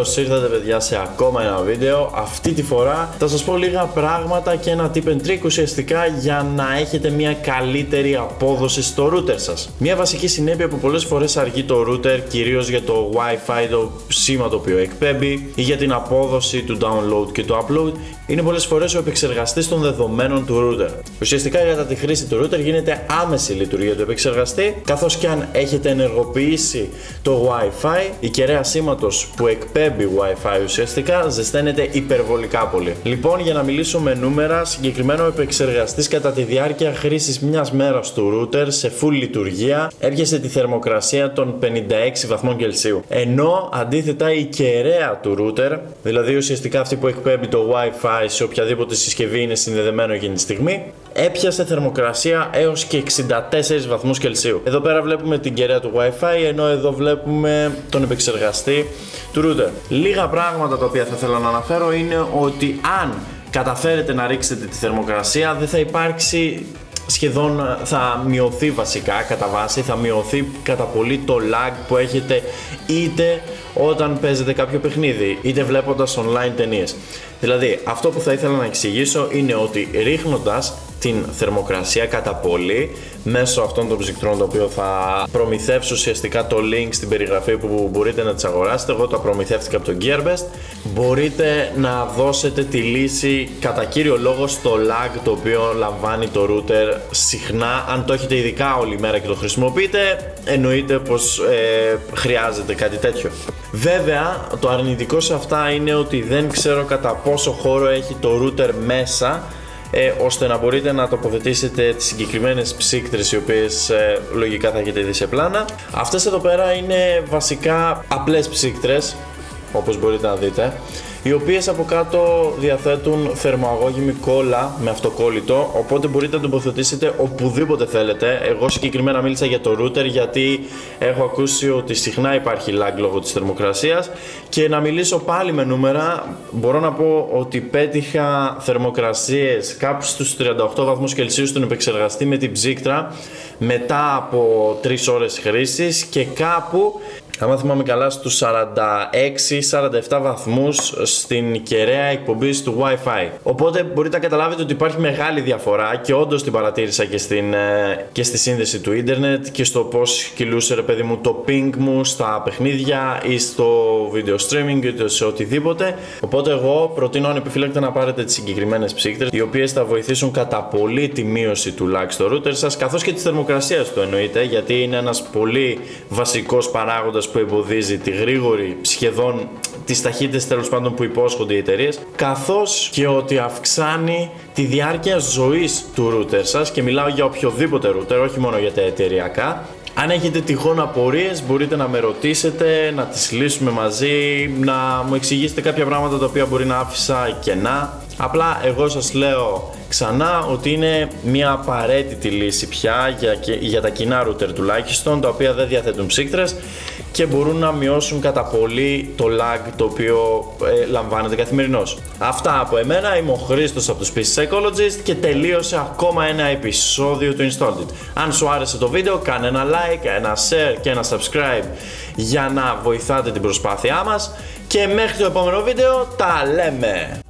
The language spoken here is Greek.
Καλώς ήρθατε παιδιά σε ακόμα ένα βίντεο. Αυτή τη φορά θα σας πω λίγα πράγματα και ένα tip and trick ουσιαστικά για να έχετε μια καλύτερη απόδοση στο router σας. Μια βασική συνέπεια που πολλές φορές αργεί το router, κυρίως για το Wi-Fi, το σήμα το οποίο εκπέμπει ή για την απόδοση του download και του upload, είναι πολλές φορές ο επεξεργαστής των δεδομένων του router. Ουσιαστικά κατά τη χρήση του router γίνεται άμεση λειτουργία του επεξεργαστή, καθώς και αν έχετε ενεργοποιήσει το Wi-Fi, η κεραία σήματος που εκπέμπει Wi-Fi ουσιαστικά ζεσταίνεται υπερβολικά πολύ. Λοιπόν, για να μιλήσω με νούμερα, συγκεκριμένο ο επεξεργαστής κατά τη διάρκεια χρήσης μιας μέρας του router σε full λειτουργία έπιασε τη θερμοκρασία των 56 βαθμών Κελσίου. Ενώ αντίθετα η κεραία του router, δηλαδή ουσιαστικά αυτή που εκπέμπει το Wi-Fi σε οποιαδήποτε συσκευή είναι συνδεδεμένο εκείνη τη στιγμή, έπιασε θερμοκρασία έως και 64 βαθμούς Κελσίου. Εδώ πέρα βλέπουμε την κεραία του Wi-Fi, ενώ εδώ βλέπουμε τον επεξεργαστή του router. Λίγα πράγματα τα οποία θα ήθελα να αναφέρω είναι ότι αν καταφέρετε να ρίξετε τη θερμοκρασία, δεν θα υπάρξει σχεδόν, θα μειωθεί βασικά κατά βάση, θα μειωθεί κατά πολύ το lag που έχετε είτε όταν παίζετε κάποιο παιχνίδι είτε βλέποντας online ταινίες. Δηλαδή αυτό που θα ήθελα να εξηγήσω είναι ότι ρίχνοντας την θερμοκρασία κατά πολύ μέσω αυτών των ψυκτρών, το οποίο θα προμηθεύσω ουσιαστικά το link στην περιγραφή που μπορείτε να τις αγοράσετε. Εγώ τα προμηθεύτηκα από το Gearbest. Μπορείτε να δώσετε τη λύση κατά κύριο λόγο στο lag το οποίο λαμβάνει το router συχνά. Αν το έχετε ειδικά όλη μέρα και το χρησιμοποιείτε, εννοείται πως χρειάζεται κάτι τέτοιο. Βέβαια το αρνητικό σε αυτά είναι ότι δεν ξέρω κατά πόσο χώρο έχει το router μέσα, ώστε να μπορείτε να τοποθετήσετε τις συγκεκριμένες ψύκτρες, οι οποίες λογικά θα έχετε δει σε πλάνα. Αυτές εδώ πέρα είναι βασικά απλές ψύκτρες, όπως μπορείτε να δείτε, οι οποίες από κάτω διαθέτουν θερμοαγώγημη κόλλα με αυτοκόλλητο, οπότε μπορείτε να τοποθετήσετε οπουδήποτε θέλετε. Εγώ συγκεκριμένα μίλησα για το router γιατί έχω ακούσει ότι συχνά υπάρχει lag λόγω της θερμοκρασίας. Και να μιλήσω πάλι με νούμερα, μπορώ να πω ότι πέτυχα θερμοκρασίες κάπου στους 38 βαθμούς Κελσίου στον επεξεργαστή με την ψύκτρα μετά από 3 ώρες χρήσης και κάπου, άμα θυμάμαι καλά, στους 46-47 βαθμούς στην κεραία εκπομπής του Wi-Fi. Οπότε μπορείτε να καταλάβετε ότι υπάρχει μεγάλη διαφορά και όντως την παρατήρησα και στη σύνδεση του ίντερνετ και στο πώς κυλούσε ρε παιδί μου το ping μου στα παιχνίδια ή στο video streaming ή σε οτιδήποτε. Οπότε εγώ προτείνω ανεπιφύλακτα να πάρετε τις συγκεκριμένες ψύκτρες, οι οποίες θα βοηθήσουν κατά πολύ τη μείωση του lag στο router σας, καθώς και της θερμοκρασίας του εννοείται, γιατί είναι ένας πολύ βασικός παράγοντας που εμποδίζει τη γρήγορη, σχεδόν τις ταχύτητες τέλος πάντων που υπόσχονται οι εταιρείες, καθώς και ότι αυξάνει τη διάρκεια ζωής του router σας, και μιλάω για οποιοδήποτε router, όχι μόνο για τα εταιρειακά. Αν έχετε τυχόν απορίες μπορείτε να με ρωτήσετε, να τις λύσουμε μαζί, να μου εξηγήσετε κάποια πράγματα τα οποία μπορεί να άφησα κενά. Απλά εγώ σας λέω ξανά ότι είναι μια απαραίτητη λύση πια για τα κοινά router τουλάχιστον, τα οποία δεν διαθέτουν ψύκτρες και μπορούν να μειώσουν κατά πολύ το lag το οποίο λαμβάνεται καθημερινώς. Αυτά από εμένα, είμαι ο Χρήστος από τους PC Psychologist και τελείωσε ακόμα ένα επεισόδιο του Installed It. Αν σου άρεσε το βίντεο, κάνε ένα like, ένα share και ένα subscribe για να βοηθάτε την προσπάθειά μας και μέχρι το επόμενο βίντεο τα λέμε!